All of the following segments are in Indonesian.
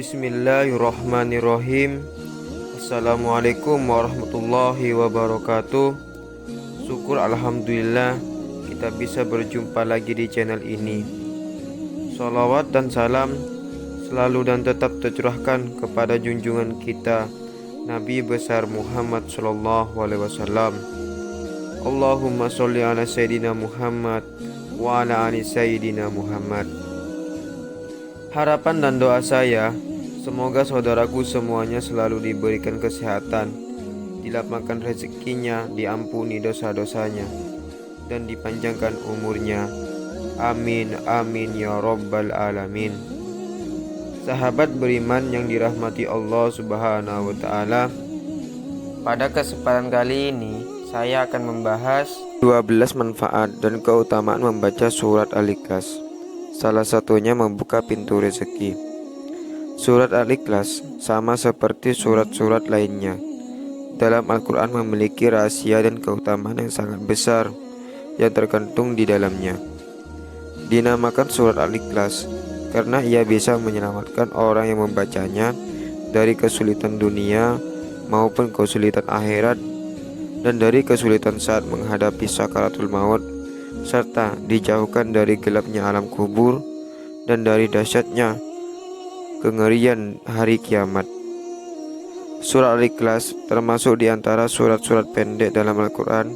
Bismillahirrahmanirrahim. Assalamualaikum warahmatullahi wabarakatuh. Syukur alhamdulillah kita bisa berjumpa lagi di channel ini. Salawat dan salam selalu dan tetap tercurahkan kepada junjungan kita Nabi besar Muhammad sallallahu alaihi wasallam. Allahumma sholli ala sayyidina Muhammad wa ala ali sayyidina Muhammad. Harapan dan doa saya, semoga saudaraku semuanya selalu diberikan kesehatan, dilapangkan rezekinya, diampuni dosa-dosanya, dan dipanjangkan umurnya. Amin, amin ya rabbal alamin. Sahabat beriman yang dirahmati Allah subhanahu wa ta'ala, pada kesempatan kali ini saya akan membahas 12 manfaat dan keutamaan membaca surat Al-Ikhlas. Salah satunya membuka pintu rezeki. Surat Al-Ikhlas sama seperti surat-surat lainnya dalam Al-Quran memiliki rahasia dan keutamaan yang sangat besar yang tergantung di dalamnya. Dinamakan surat Al-Ikhlas karena ia bisa menyelamatkan orang yang membacanya dari kesulitan dunia maupun kesulitan akhirat, dan dari kesulitan saat menghadapi sakaratul maut, serta dijauhkan dari gelapnya alam kubur dan dari dahsyatnya kengerian hari kiamat. Surat Al-Ikhlas termasuk di antara surat-surat pendek dalam Al-Quran.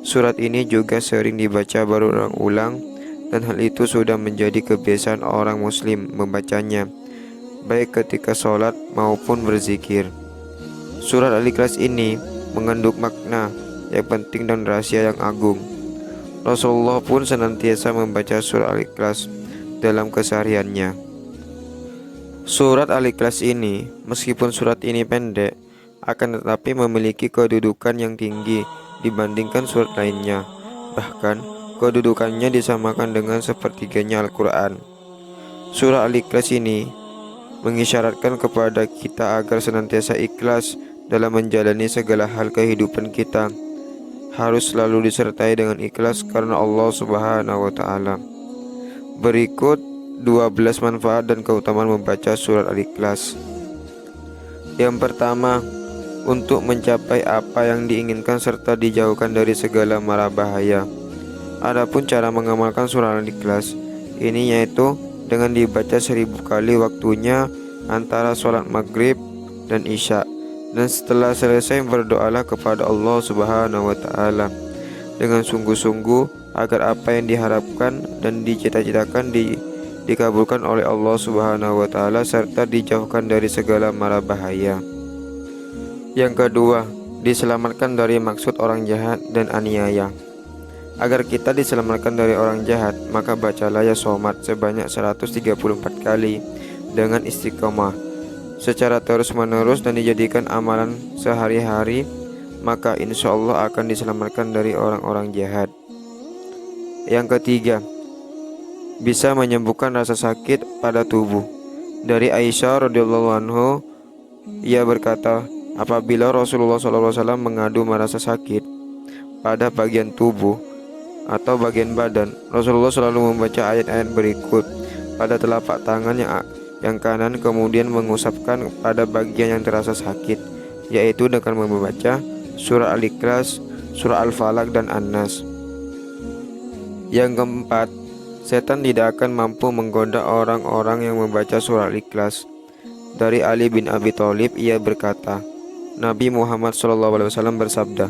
Surat ini juga sering dibaca berulang-ulang, dan hal itu sudah menjadi kebiasaan orang muslim membacanya, baik ketika sholat maupun berzikir. Surat Al-Ikhlas ini mengandung makna yang penting dan rahasia yang agung. Rasulullah pun senantiasa membaca surat Al-Ikhlas dalam kesehariannya. Surat Al-Ikhlas ini, meskipun surat ini pendek, akan tetapi memiliki kedudukan yang tinggi dibandingkan surat lainnya. Bahkan, kedudukannya disamakan dengan sepertiganya Al-Quran. Surat Al-Ikhlas ini mengisyaratkan kepada kita agar senantiasa ikhlas dalam menjalani segala hal kehidupan kita. Harus selalu disertai dengan ikhlas karena Allah subhanahu wa ta'ala. Berikut 12 manfaat dan keutamaan membaca surat Al-Ikhlas. Yang pertama, untuk mencapai apa yang diinginkan serta dijauhkan dari segala mara bahaya. Adapun cara mengamalkan surat Al-Ikhlas ini yaitu dengan dibaca 1000 kali waktunya antara sholat maghrib dan isya, dan setelah selesai berdoalah kepada Allah subhanahu wa ta'ala dengan sungguh-sungguh agar apa yang diharapkan dan dicita-citakan dikabulkan oleh Allah subhanahu wa ta'ala serta dijauhkan dari segala mara bahaya. Yang kedua, diselamatkan dari maksud orang jahat dan aniaya. Agar kita diselamatkan dari orang jahat, maka bacalah ya somat sebanyak 134 kali dengan istiqomah secara terus-menerus dan dijadikan amalan sehari-hari, maka insya Allah akan diselamatkan dari orang-orang jahat. Yang ketiga, bisa menyembuhkan rasa sakit pada tubuh. Dari Aisyah radhiyallahu anhu, ia berkata, apabila Rasulullah SAW mengadu merasa sakit pada bagian tubuh atau bagian badan, Rasulullah selalu membaca ayat-ayat berikut pada telapak tangan yang kanan, kemudian mengusapkan pada bagian yang terasa sakit, yaitu dengan membaca surah Al-Ikhlas, surah Al-Falaq, dan An-Nas. Yang keempat, setan tidak akan mampu menggoda orang-orang yang membaca surah Al-Ikhlas. Dari Ali bin Abi Thalib, ia berkata, Nabi Muhammad SAW bersabda,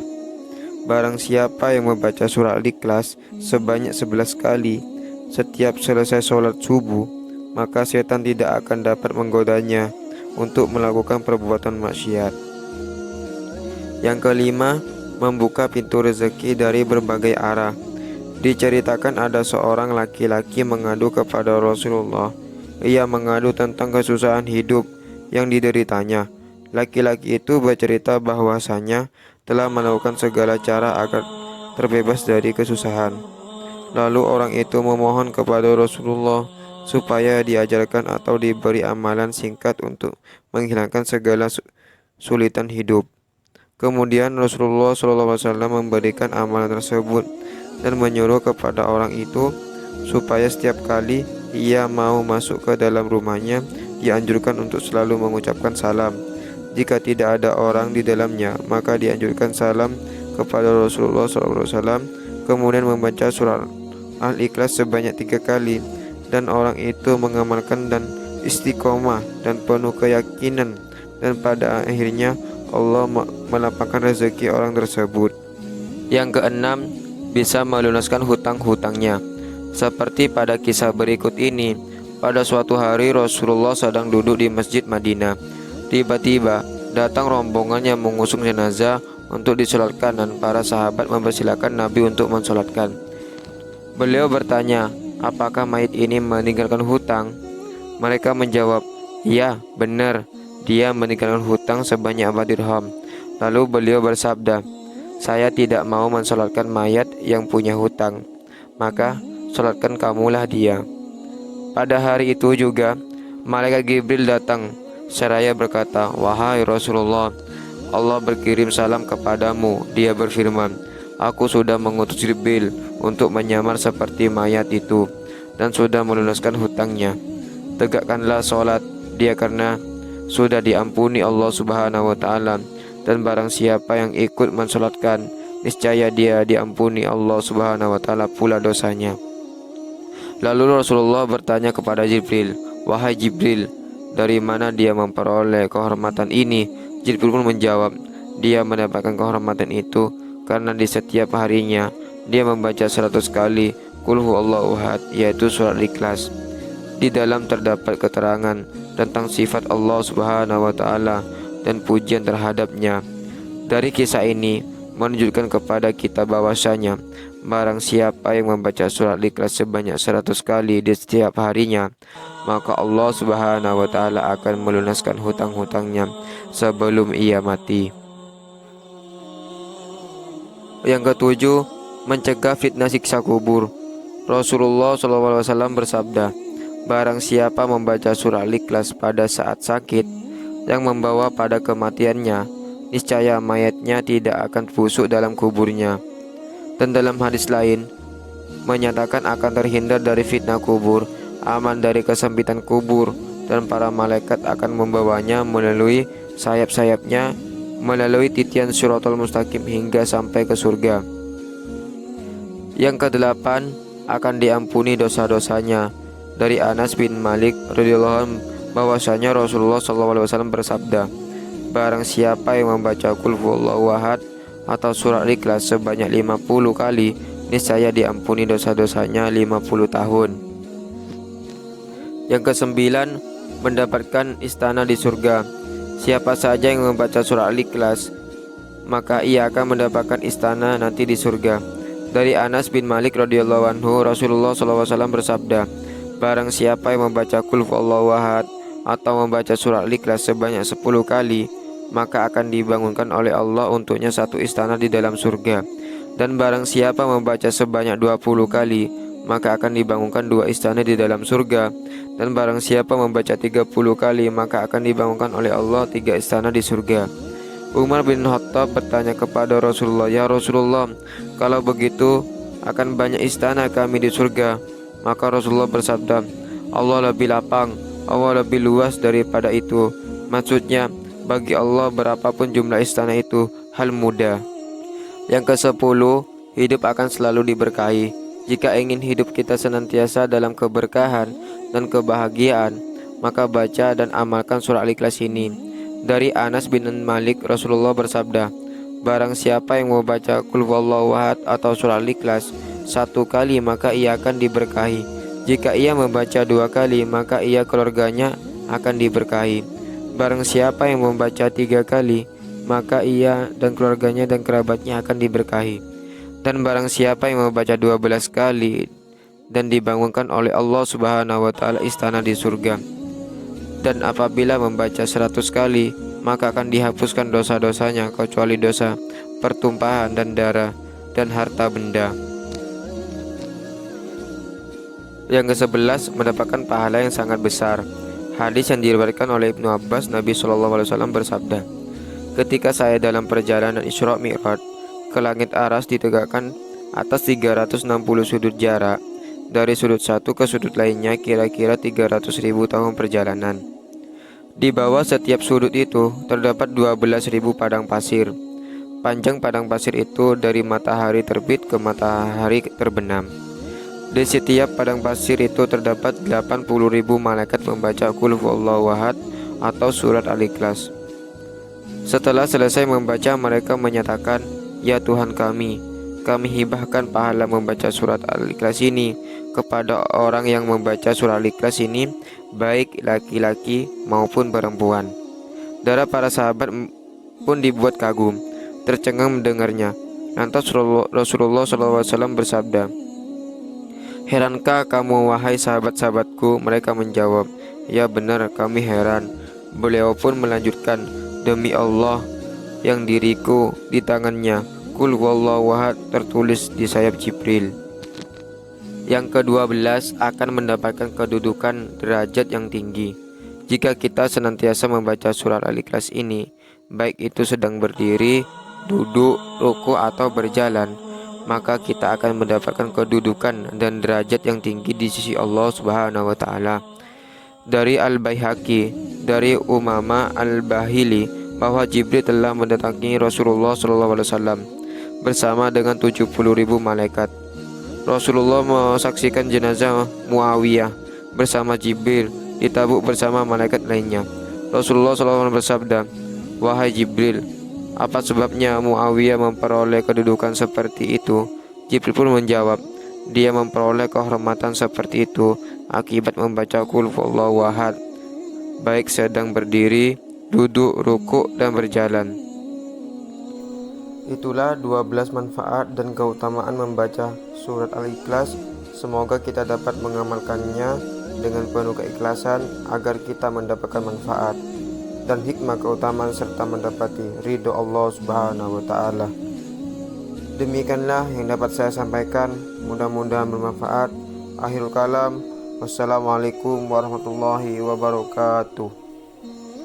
barang siapa yang membaca surah Al-Ikhlas sebanyak 11 kali setiap selesai sholat subuh, maka setan tidak akan dapat menggodanya untuk melakukan perbuatan maksiat. Yang kelima, membuka pintu rezeki dari berbagai arah. Diceritakan ada seorang laki-laki mengadu kepada Rasulullah. Ia mengadu tentang kesusahan hidup yang dideritanya. Laki-laki itu bercerita bahwasanya telah melakukan segala cara agar terbebas dari kesusahan. Lalu orang itu memohon kepada Rasulullah supaya diajarkan atau diberi amalan singkat untuk menghilangkan segala sulitan hidup. Kemudian Rasulullah SAW memberikan amalan tersebut dan menyuruh kepada orang itu supaya setiap kali ia mau masuk ke dalam rumahnya dianjurkan untuk selalu mengucapkan salam. Jika tidak ada orang di dalamnya, maka dianjurkan salam kepada Rasulullah SAW, kemudian membaca surah Al-Ikhlas sebanyak 3 kali, dan orang itu mengamalkan dan istiqomah dan penuh keyakinan, dan pada akhirnya Allah melapangkan rezeki orang tersebut. Yang keenam, bisa melunaskan hutang-hutangnya. Seperti pada kisah berikut ini, pada suatu hari Rasulullah sedang duduk di masjid Madinah. Tiba-tiba datang rombongan yang mengusung jenazah untuk disolatkan, dan para sahabat mempersilahkan Nabi untuk mensolatkan. Beliau bertanya, apakah mayit ini meninggalkan hutang? Mereka menjawab, ya benar, dia meninggalkan hutang sebanyak 4 dirham. Lalu beliau bersabda, saya tidak mau mensolatkan mayat yang punya hutang, maka solatkan kamulah dia. Pada hari itu juga malaikat Jibril datang seraya berkata, wahai Rasulullah, Allah berkirim salam kepadamu. Dia berfirman, aku sudah mengutus Jibril untuk menyamar seperti mayat itu dan sudah melunaskan hutangnya. Tegakkanlah solat dia karena sudah diampuni Allah Subhanahu wa Ta'ala, dan barang siapa yang ikut mensolatkan, niscaya dia diampuni Allah Subhanahu wa Ta'ala pula dosanya. Lalu Rasulullah bertanya kepada Jibril, wahai Jibril, dari mana dia memperoleh kehormatan ini? Jibril pun menjawab, dia mendapatkan kehormatan itu karena di setiap harinya dia membaca 100 kali Qul huwallahu ahad, yaitu surat Ikhlas. Di dalam terdapat keterangan tentang sifat Allah Subhanahu wa Ta'ala dan pujian terhadapnya. Dari kisah ini menunjukkan kepada kita bahwasanya barang siapa yang membaca surat Ikhlas sebanyak 100 kali di setiap harinya, maka Allah Subhanahu wa Ta'ala akan melunaskan hutang-hutangnya sebelum ia mati. Yang ketujuh, mencegah fitnah siksa kubur. Rasulullah SAW bersabda, barang siapa membaca surah Al-Ikhlas pada saat sakit yang membawa pada kematiannya, niscaya mayatnya tidak akan busuk dalam kuburnya. Dan dalam hadis lain menyatakan akan terhindar dari fitnah kubur, aman dari kesempitan kubur, dan para malaikat akan membawanya melalui sayap-sayapnya, melalui titian Shiratal Mustaqim hingga sampai ke surga. Yang kedelapan, akan diampuni dosa-dosanya. Dari Anas bin Malik radhiyallahu anhu bahwasanya Rasulullah SAW bersabda, barang siapa yang membaca Qul huwallahu ahad atau surat Ikhlas sebanyak 50 kali, niscaya diampuni dosa-dosanya 50 tahun. Yang kesembilan, mendapatkan istana di surga. Siapa saja yang membaca surat Al-Ikhlas, maka ia akan mendapatkan istana nanti di surga. Dari Anas bin Malik radhiyallahu anhu, Rasulullah SAW bersabda, barang siapa yang membaca Qul huwallahu ahad atau membaca surat Al-Ikhlas sebanyak 10 kali, maka akan dibangunkan oleh Allah untuknya satu istana di dalam surga. Dan barang siapa membaca sebanyak 20 kali, maka akan dibangunkan 2 istana di dalam surga. Dan barang siapa membaca 30 kali, maka akan dibangunkan oleh Allah 3 istana di surga. Umar bin Khattab bertanya kepada Rasulullah, ya Rasulullah, kalau begitu akan banyak istana kami di surga. Maka Rasulullah bersabda, Allah lebih lapang, Allah lebih luas daripada itu. Maksudnya, bagi Allah berapapun jumlah istana itu hal mudah. Yang ke-10, hidup akan selalu diberkahi. Jika ingin hidup kita senantiasa dalam keberkahan dan kebahagiaan, maka baca dan amalkan surah Al-Ikhlas ini. Dari Anas bin Malik, Rasulullah bersabda, barang siapa yang membaca Qul huwallahu ahad atau surah Al-Ikhlas 1 kali, maka ia akan diberkahi. Jika ia membaca 2 kali, maka ia keluarganya akan diberkahi. Barang siapa yang membaca 3 kali, maka ia dan keluarganya dan kerabatnya akan diberkahi. Dan barang siapa yang membaca 12 kali dan dibangunkan oleh Allah Subhanahu wa Ta'ala istana di surga. Dan apabila membaca 100 kali, maka akan dihapuskan dosa-dosanya kecuali dosa pertumpahan dan darah dan harta benda. Yang ke-11, mendapatkan pahala yang sangat besar. Hadis yang diriwayatkan oleh Ibnu Abbas, Nabi SAW bersabda, ketika saya dalam perjalanan Isra Mi'raj, ke langit aras ditegakkan atas 360 sudut jarak. Dari sudut satu ke sudut lainnya kira-kira 300.000 tahun perjalanan. Di bawah setiap sudut itu terdapat 12.000 padang pasir. Panjang padang pasir itu dari matahari terbit ke matahari terbenam. Di setiap padang pasir itu terdapat 80.000 malaikat membaca Qul huwallahu ahad atau surat Al-Ikhlas. Setelah selesai membaca, mereka menyatakan, "Ya Tuhan kami hibahkan pahala membaca surat Al-Ikhlas ini kepada orang yang membaca surat Al-Ikhlas ini, baik laki-laki maupun perempuan." Darah para sahabat pun dibuat kagum, tercengang mendengarnya. Lantas Rasulullah SAW bersabda, "Herankah kamu wahai sahabat-sahabatku?" Mereka menjawab, "Ya benar, kami heran." Beliau pun melanjutkan, "Demi Allah yang diriku di tangannya, Qul huwallahu ahad tertulis di sayap Jibril." Yang ke-12 akan mendapatkan kedudukan derajat yang tinggi. Jika kita senantiasa membaca surat Al-Ikhlas ini, baik itu sedang berdiri, duduk, ruku atau berjalan, maka kita akan mendapatkan kedudukan dan derajat yang tinggi di sisi Allah Subhanahu wa taala. Dari Al-Baihaqi, dari Umama Al-Bahili, bahwa Jibril telah mendatangi Rasulullah SAW bersama dengan 70.000 malaikat. Rasulullah menyaksikan jenazah Muawiyah bersama Jibril di Tabuk bersama malaikat lainnya. Rasulullah SAW bersabda, "Wahai Jibril, apa sebabnya Muawiyah memperoleh kedudukan seperti itu?" Jibril pun menjawab, "Dia memperoleh kehormatan seperti itu akibat membaca Qul huwallahu ahad, baik sedang berdiri, duduk, rukuk, dan berjalan." Itulah 12 manfaat dan keutamaan membaca surat Al-Ikhlas. Semoga kita dapat mengamalkannya dengan penuh keikhlasan agar kita mendapatkan manfaat dan hikmah keutamaan serta mendapati ridho Allah Subhanahu wa taala. Demikianlah yang dapat saya sampaikan, mudah-mudahan bermanfaat. Akhirul kalam, wassalamualaikum warahmatullahi wabarakatuh.